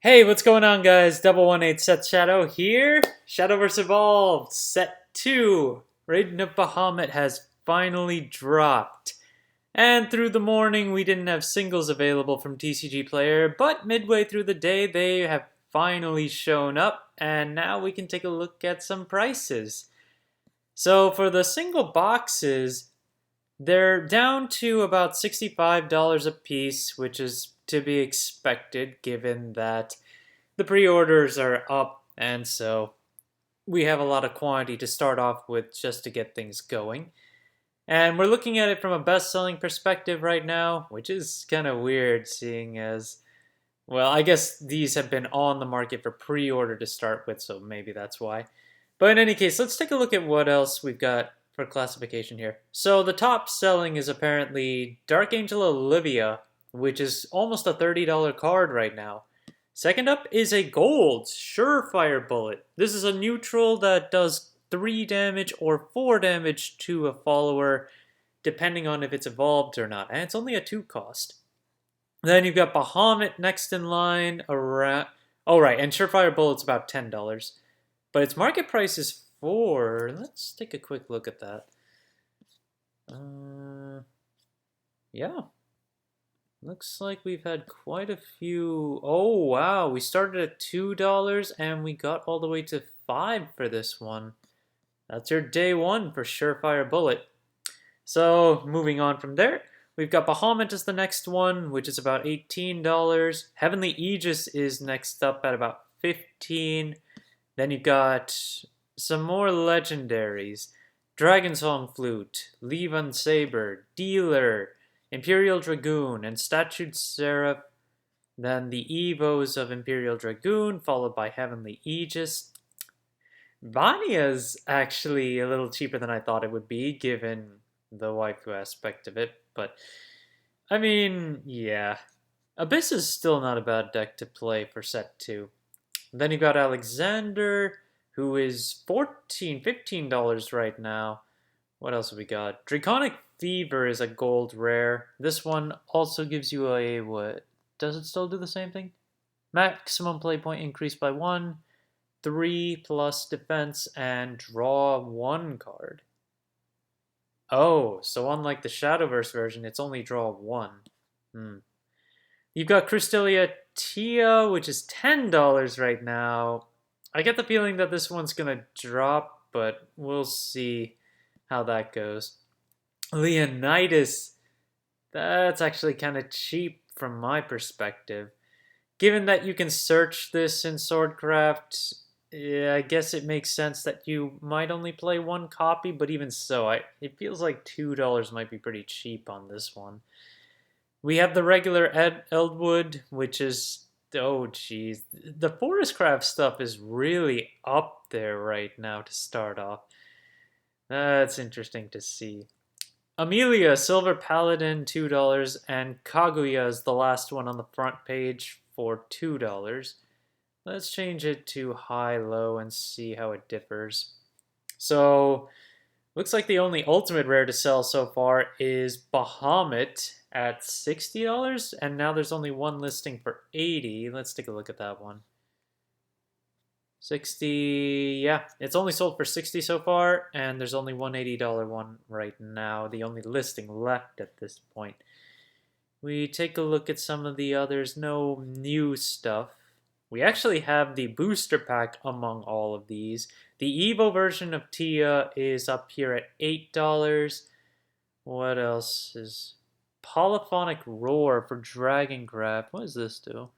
Hey, what's going on, guys? 118 Set Shadow here. Shadowverse Evolved Set 2. Raiden of Bahamut has finally dropped. And through the morning, we didn't have singles available from TCG Player, but midway through the day, they have finally shown up, and now we can take a look at some prices. So for the single boxes, they're down to about $65 a piece, which is to be expected given that the pre-orders are up, and so we have a lot of quantity to start off with just to get things going. And we're looking at it from a best-selling perspective right now, which is kind of weird seeing as, well, I guess these have been on the market for pre-order to start with, so maybe that's why. But in any case, let's take a look at what else we've got for classification here. So the top selling is apparently Dark Angel Olivia, which is almost a $30 card right now. Second up is a gold Surefire Bullet. This is a neutral that does 3 damage or 4 damage to a follower, depending on if it's evolved or not. And it's only a 2 cost. Then you've got Bahamut next in line around... Oh, right, and Surefire Bullet's about $10. But its market price is 4. Let's take a quick look at that. Yeah. Looks like we've had quite a few. Oh, wow. We started at $2 and we got all the way to 5 for this one. That's your day one for Surefire Bullet. So, moving on from there, we've got Bahamut as the next one, which is about $18. Heavenly Aegis is next up at about $15. Then you've got some more legendaries. Dragon Song Flute, Levin Saber, Dealer, Imperial Dragoon, and Statued Seraph. Then the Evos of Imperial Dragoon, followed by Heavenly Aegis. Vanya's actually a little cheaper than I thought it would be, given the waifu aspect of it. But, I mean, yeah. Abyss is still not a bad deck to play for set 2. Then you've got Alexander, who is $15 right now. What else have we got? Draconic Fever is a gold rare. This one also gives you a, what? Does it still do the same thing? Maximum play point increased by 1, 3 plus defense, and draw 1 card. Oh, so unlike the Shadowverse version, it's only draw 1. You've got Crystalia Tia, which is $10 right now. I get the feeling that this one's going to drop, but we'll see how that goes. Leonidas, that's actually kind of cheap from my perspective. Given that you can search this in Swordcraft, yeah, I guess it makes sense that you might only play 1 copy, but even so, it feels like $2 might be pretty cheap on this one. We have the regular Eldwood, which is, oh geez, the Forestcraft stuff is really up there right now to start off. That's interesting to see. Amelia, Silver Paladin, $2, and Kaguya is the last one on the front page for $2. Let's change it to high-low and see how it differs. So, looks like the only ultimate rare to sell so far is Bahamut at $60, and now there's only one listing for $80. Let's take a look at that one. 60, yeah, it's only sold for $60 so far, and there's only one $80 one right now, the only listing left at this point. We take a look at some of the others, no new stuff. We actually have the booster pack among all of these. The Evo version of Tia is up here at $8. What else is... Polyphonic Roar for Dragon Grab. What does this do?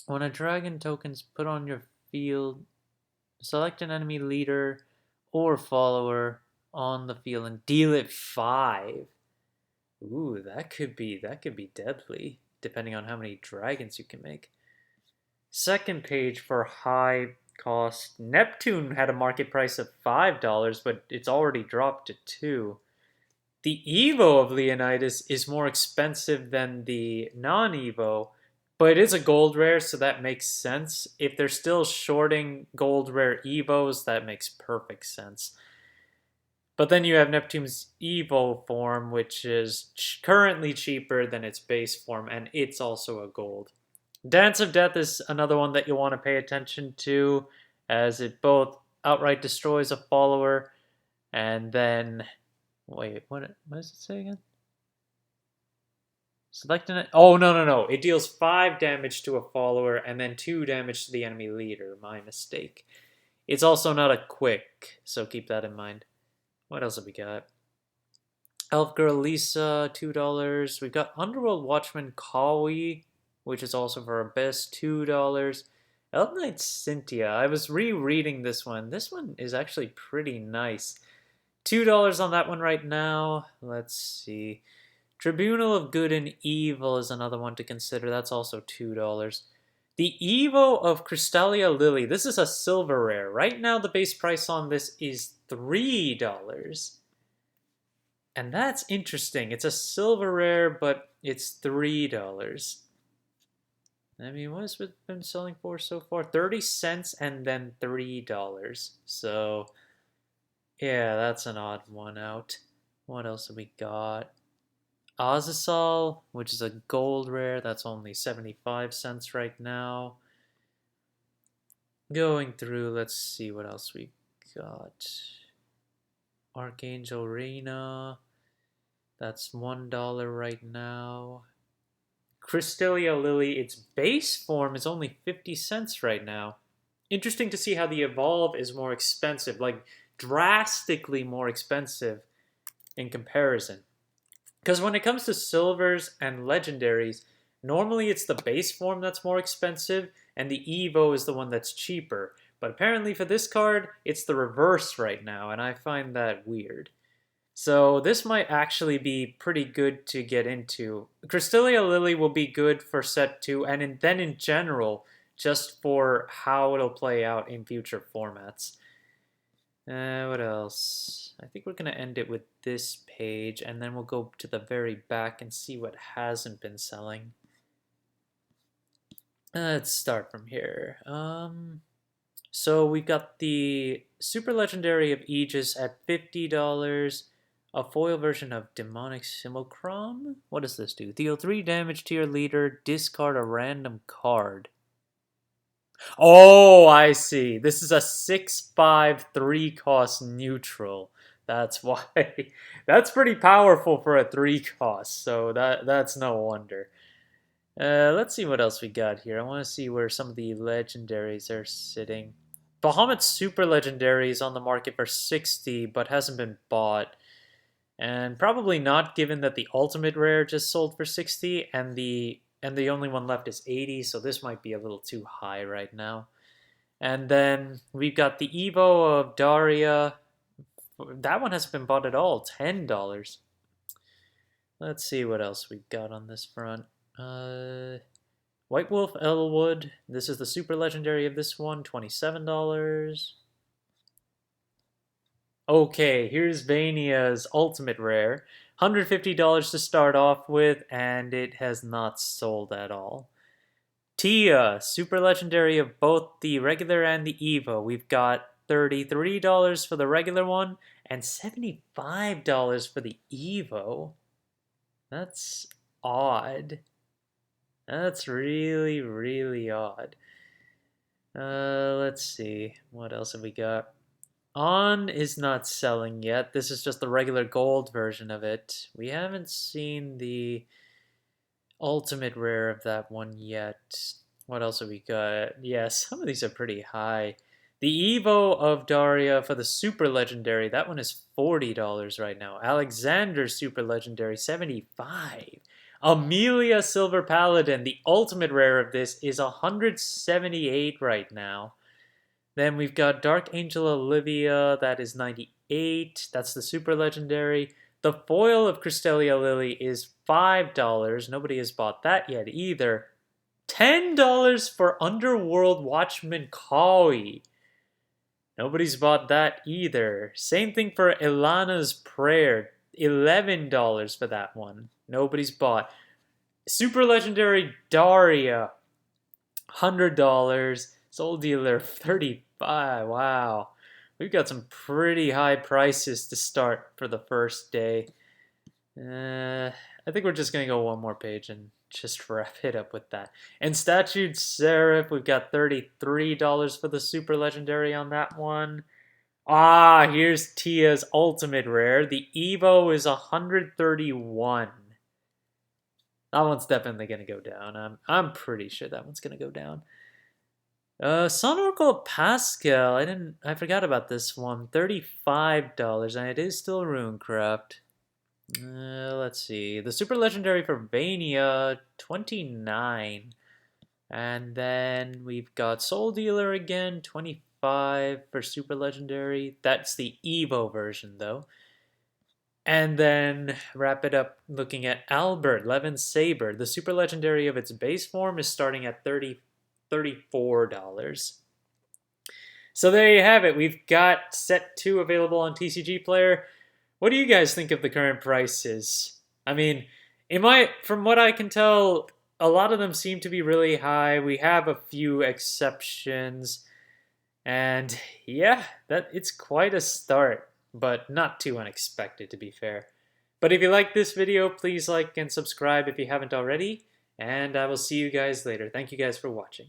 When a dragon token's put on your field, select an enemy leader or follower on the field and deal it 5. Ooh, that could be deadly, depending on how many dragons you can make. Second page for high cost. Neptune had a market price of $5, but it's already dropped to 2. The Evo of Leonidas is more expensive than the non-Evo, but it is a gold rare, so that makes sense. If they're still shorting gold rare Evos, that makes perfect sense. But then you have Neptune's Evo form, which is currently cheaper than its base form, and it's also a gold. Dance of Death is another one that you want to pay attention to, as it both outright destroys a follower and then wait, what does it say again? Select an. Oh, no, no, no. It deals 5 damage to a follower and then 2 damage to the enemy leader. My mistake. It's also not a quick, so keep that in mind. What else have we got? Elf Girl Lisa, $2. We've got Underworld Watchman Kawi, which is also for Abyss, $2. Elf Knight Cynthia. I was rereading this one. This one is actually pretty nice. $2 on that one right now. Let's see. Tribunal of Good and Evil is another one to consider. That's also $2. The Evo of Crystalia Lily. This is a silver rare. Right now, the base price on this is $3. And that's interesting. It's a silver rare, but it's $3. I mean, what has it been selling for so far? 30 cents and then $3. So, yeah, that's an odd one out. What else have we got? Azasal, which is a gold rare, that's only 75 cents right now. Going through, let's see what else we got. Archangel Reina, that's $1 right now. Crystalia Lily, its base form is only 50 cents right now. Interesting to see how the Evolve is more expensive, like drastically more expensive in comparison. Because when it comes to silvers and legendaries, normally it's the base form that's more expensive, and the Evo is the one that's cheaper. But apparently for this card, it's the reverse right now, and I find that weird. So this might actually be pretty good to get into. Crystalia Lily will be good for set 2, and then in general, just for how it'll play out in future formats. What else? I think we're going to end it with this page, and then we'll go to the very back and see what hasn't been selling. Let's start from here. So we've got the Super Legendary of Aegis at $50. A foil version of Demonic Simulacrum? What does this do? Deal 3 damage to your leader, discard a random card. Oh, I see. This is a 6/5 3-cost neutral. That's why. That's pretty powerful for a 3-cost, so that's no wonder. Let's see what else we got here. I want to see where some of the legendaries are sitting. Bahamut's Super Legendary is on the market for 60, but hasn't been bought. And probably not, given that the Ultimate Rare just sold for 60, and the only one left is 80, so this might be a little too high right now. And then we've got the Evo of Daria. That one hasn't been bought at all, $10. Let's see what else we've got on this front. White Wolf Elwood. This is the super legendary of this one, $27. Okay, here's Vania's ultimate rare. $150 to start off with, and it has not sold at all. Tia, super legendary of both the regular and the Evo. We've got $33 for the regular one and $75 for the Evo. That's odd. That's really, really odd. Let's see. What else have we got? On is not selling yet. This is just the regular gold version of it. We haven't seen the ultimate rare of that one yet. What else have we got? Yeah, some of these are pretty high. The Evo of Daria for the super legendary, that one is $40 right now. Alexander's super legendary, $75. Amelia Silver Paladin, the ultimate rare of this, is $178 right now. Then we've got Dark Angel Olivia, that is $98. That's the super legendary. The foil of Crystalia Lily is $5. Nobody has bought that yet either. $10 for Underworld Watchman Kawi. Nobody's bought that either. Same thing for Ilana's Prayer. $11 for that one. Nobody's bought. Super legendary Daria. $100. Soul dealer 35. Wow. We've got some pretty high prices to start for the first day. I think we're just going to go one more page and just wrap it up with that. And Statued Seraph, we've got $33 for the Super Legendary on that one. Ah, here's Tia's Ultimate Rare. The Evo is 131. That one's definitely going to go down. I'm pretty sure that one's going to go down. Sun Oracle Pascal. I forgot about this one. $35, and it is still Runecraft. Let's see. The Super Legendary for Vania, 29. And then we've got Soul Dealer again, 25 for Super Legendary. That's the Evo version, though. And then wrap it up looking at Albert, Levin Saber. The Super Legendary of its base form is starting at $34. So there you have it. We've got Set 2 available on TCG Player. What do you guys think of the current prices? I mean, from what I can tell, a lot of them seem to be really high. We have a few exceptions. And yeah, it's quite a start, but not too unexpected, to be fair. But if you like this video, please like and subscribe if you haven't already. And I will see you guys later. Thank you guys for watching.